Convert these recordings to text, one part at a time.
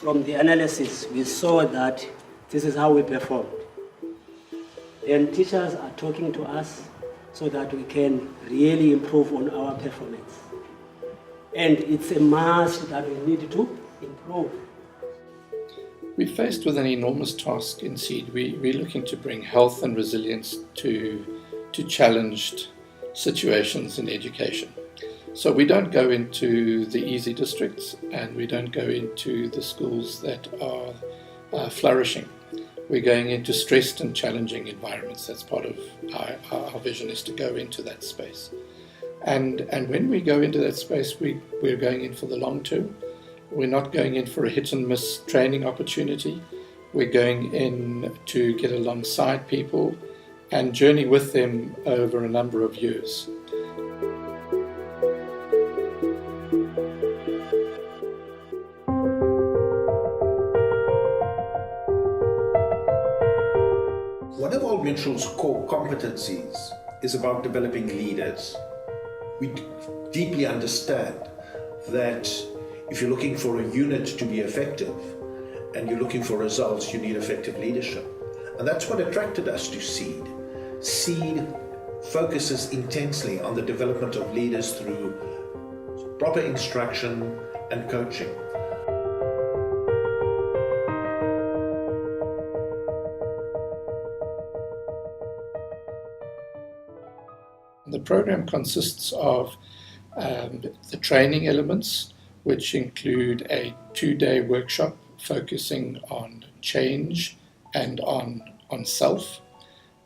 from the analysis, we saw that this is how we performed. And teachers are talking to us so that we can really improve on our performance. And it's a must that we need to improve. We're faced with an enormous task in SEED. We're looking to bring health and resilience to challenged situations in education. So we don't go into the easy districts and we don't go into the schools that are flourishing. We're going into stressed and challenging environments. That's part of our vision, is to go into that space. And when we go into that space, we're going in for the long term. We're not going in for a hit and miss training opportunity. We're going in to get alongside people and journey with them over a number of years. One of Old Mutual's core competencies is about developing leaders. We deeply understand that if you're looking for a unit to be effective and you're looking for results, you need effective leadership. And that's what attracted us to SEED. SEED focuses intensely on the development of leaders through proper instruction and coaching. The program consists of the training elements, which include a 2-day workshop focusing on change and on self,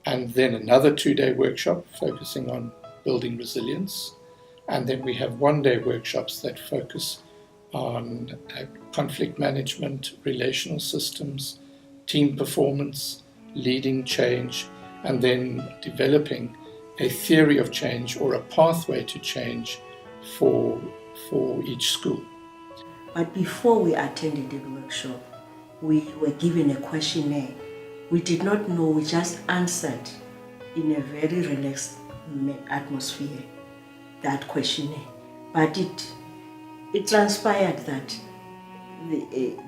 and then another 2-day workshop focusing on building resilience. And then we have 1-day workshops that focus on conflict management, relational systems, team performance, leading change, and then developing a theory of change or a pathway to change for each school. But before we attended the workshop, we were given a questionnaire. We did not know, we just answered in a very relaxed atmosphere that questionnaire. But it transpired that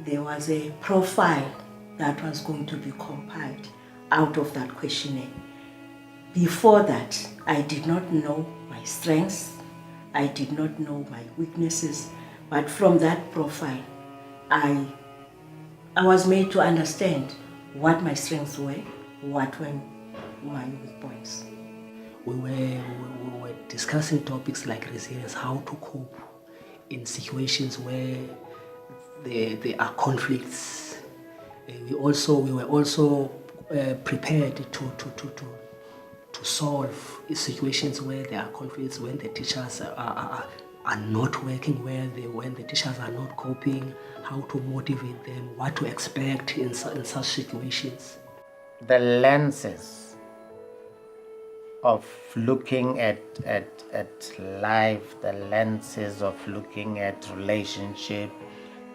there was a profile that was going to be compiled out of that questionnaire. Before that, I did not know my strengths, I did not know my weaknesses, but from that profile, I was made to understand what my strengths were, what were my weak points. We were discussing topics like resilience, how to cope in situations where there are conflicts. We were also prepared to solve situations where there are conflicts, when the teachers are not working well, when the teachers are not coping, how to motivate them, what to expect in such situations. The lenses of looking at life, the lenses of looking at relationship,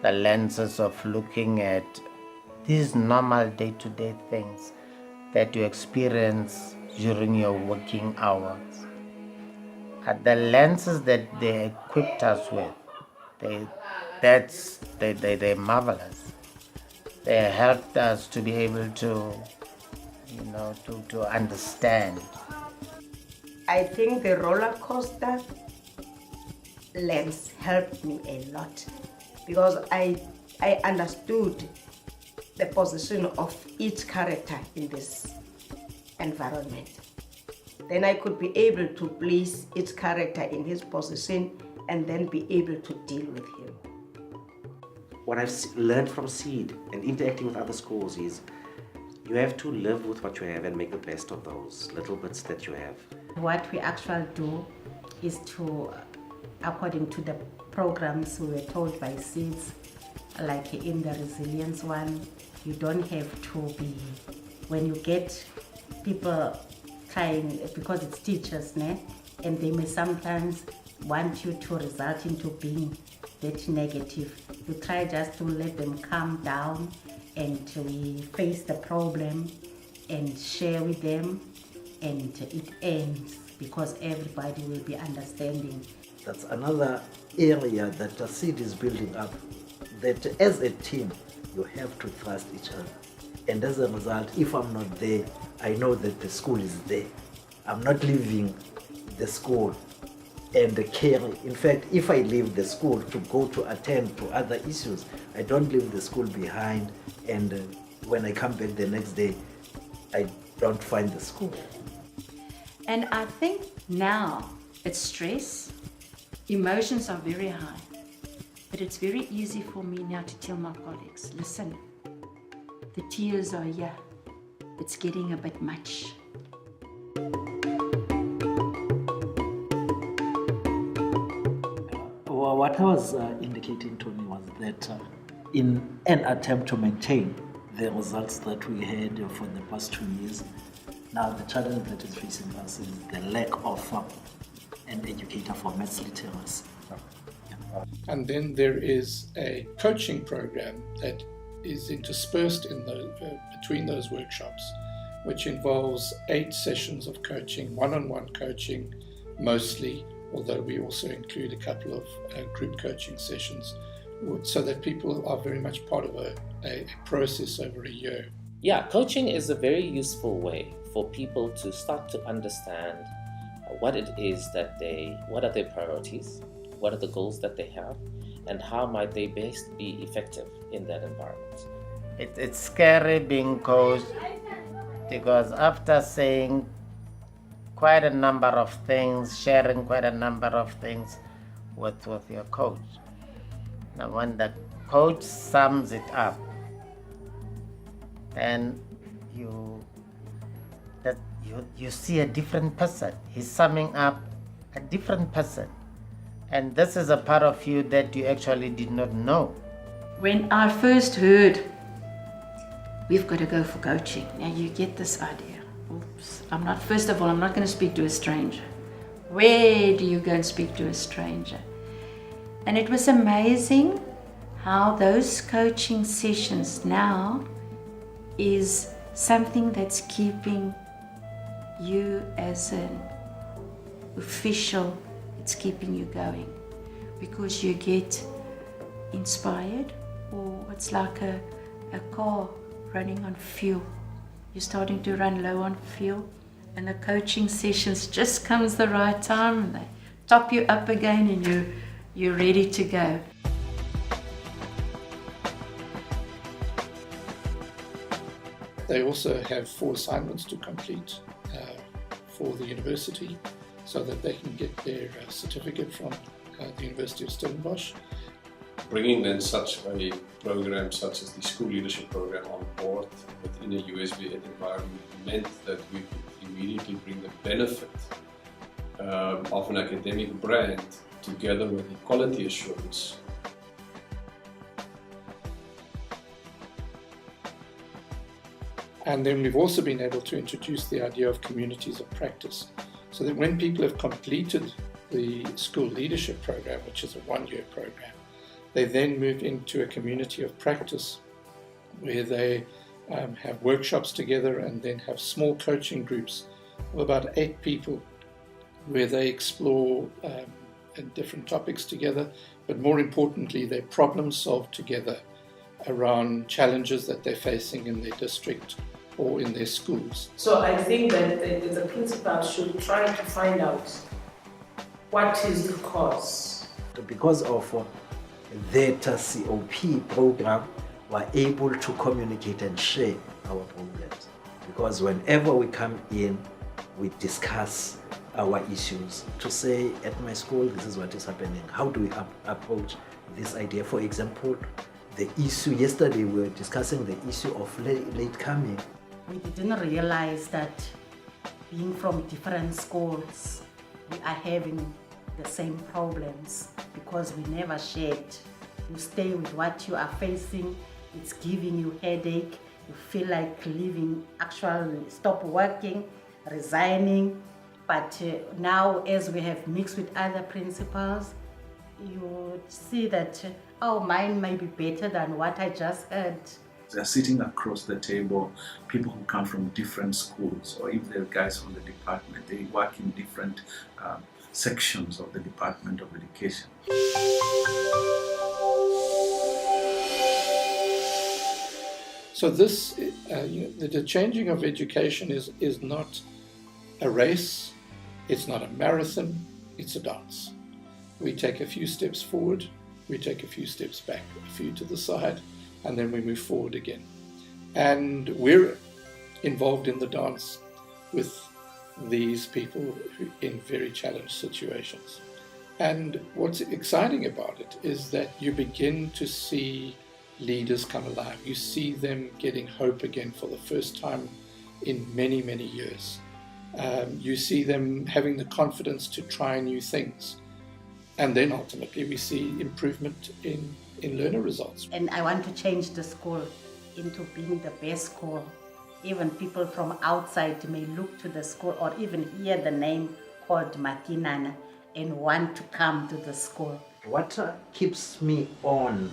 the lenses of looking at these normal day-to-day things that you experience during your working hours. The lenses that they equipped us with, they're marvelous. They helped us to be able to, to understand. I think the roller coaster lens helped me a lot because I understood the position of each character in this environment. Then I could be able to place each character in his position and then be able to deal with him. What I've learned from SEED and interacting with other schools is you have to live with what you have and make the best of those little bits that you have. What we actually do is to, according to the programs we were told by SEEDs, like in the resilience one, you don't have to be, when you get people trying, because it's teachers, and they may sometimes want you to result into being that negative. You try just to let them calm down and we face the problem and share with them, and it ends because everybody will be understanding. That's another area that the SEED is building up, that as a team, you have to trust each other. And as a result, if I'm not there, I know that the school is there. I'm not leaving the school and carry. In fact, if I leave the school to go to attend to other issues, I don't leave the school behind, and when I come back the next day, I don't find the school. And I think now it's stress, emotions are very high, but it's very easy for me now to tell my colleagues, listen, the tears are here, it's getting a bit much. Well, what I was indicating, Tony, was that in an attempt to maintain the results that we had for the past 2 years, now the challenge that is facing us is the lack of an educator for maths literacy. And then there is a coaching program that is interspersed in between those workshops, which involves 8 sessions of coaching, one-on-one coaching mostly, although we also include a couple of group coaching sessions, so that people are very much part of a process over a year. Yeah, coaching is a very useful way for people to start to understand what it is that what are their priorities, what are the goals that they have, and how might they best be effective in that environment. It's scary being coached, because after saying quite a number of things, sharing quite a number of things with your coach, now when the coach sums it up, then you see a different person. He's summing up a different person. And this is a part of you that you actually did not know. When I first heard, we've got to go for coaching, now you get this idea. Oops, first of all, I'm not going to speak to a stranger. Where do you go and speak to a stranger? And it was amazing how those coaching sessions now is something that's keeping you as an official, it's keeping you going, because you get inspired, or it's like a car running on fuel. You're starting to run low on fuel, and the coaching sessions just comes the right time, and they top you up again, and you're ready to go. They also have 4 assignments to complete for the university, so that they can get their certificate from the University of Stellenbosch. Bringing then such a program such as the School Leadership Program on board within a USB environment meant that we could immediately bring the benefit of an academic brand together with the quality assurance. And then we've also been able to introduce the idea of communities of practice, so that when people have completed the school leadership program, which is a 1-year program, they then move into a community of practice where they have workshops together, and then have small coaching groups of about 8 people where they explore different topics together, but more importantly, they problem solve together around challenges that they're facing in their district or in their schools. So I think that the principal should try to find out what is the cause. Because of that COP program, we're able to communicate and share our problems. Because whenever we come in, we discuss our issues. To say, at my school, this is what is happening. How do we approach this idea? For example, the issue, yesterday we were discussing the issue of late coming. We didn't realize that being from different schools, we are having the same problems, because we never shared. You stay with what you are facing, it's giving you headache, you feel like leaving, actually stop working, resigning. But now, as we have mixed with other principals, you would see that, oh, mine may be better than what I just heard. They're sitting across the table, people who come from different schools, or if they're guys from the department, they work in different sections of the Department of Education. So this, the changing of education is not a race, it's not a marathon, it's a dance. We take a few steps forward, we take a few steps back, a few to the side, and then we move forward again. And we're involved in the dance with these people in very challenged situations. And what's exciting about it is that you begin to see leaders come alive. You see them getting hope again for the first time in many, many years. You see them having the confidence to try new things. And then ultimately we see improvement in learner results. And I want to change the school into being the best school. Even people from outside may look to the school or even hear the name called Makinana and want to come to the school. What keeps me on,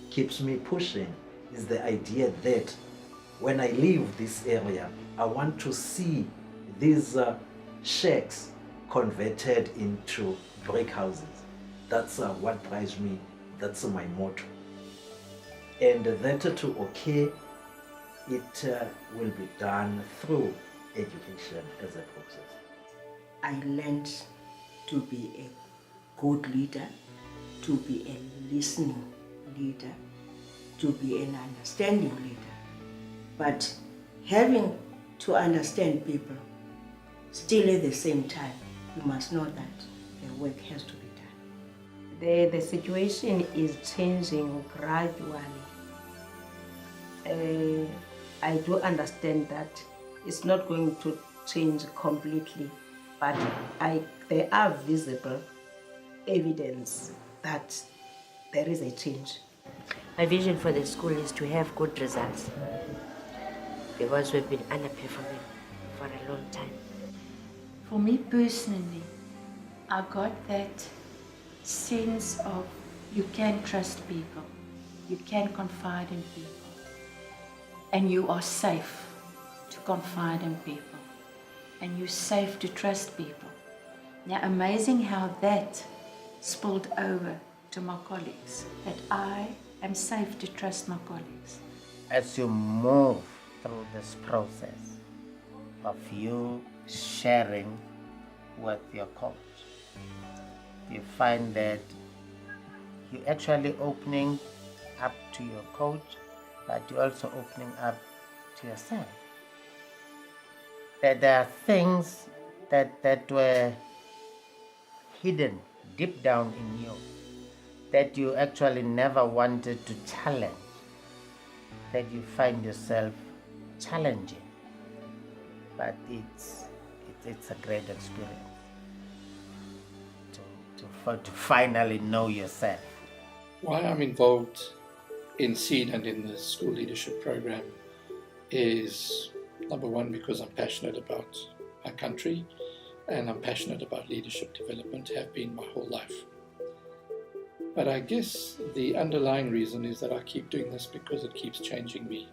keeps me pushing, is the idea that when I leave this area, I want to see these shacks converted into brick houses. That's what drives me, that's my motto. And that to occur, it will be done through education as a process. I learned to be a good leader, to be a listening leader, to be an understanding leader. But having to understand people, still at the same time, you must know that the work has to be done. The situation is changing gradually. I do understand that it's not going to change completely, but there are visible evidence that there is a change. My vision for the school is to have good results because we've been underperforming for a long time. For me personally, I got that sense of you can trust people, you can confide in people, and you are safe to confide in people, and you're safe to trust people. Now, amazing how that spilled over to my colleagues, that I am safe to trust my colleagues. As you move through this process of you sharing with your coach, you find that you're actually opening up to your coach, but you're also opening up to yourself. That there are things that were hidden deep down in you that you actually never wanted to challenge, that you find yourself challenging. But it's a great experience to finally know yourself. Why I'm involved in SEED and in the school leadership program is, number one, because I'm passionate about my country and I'm passionate about leadership development, have been my whole life. But I guess the underlying reason is that I keep doing this because it keeps changing me.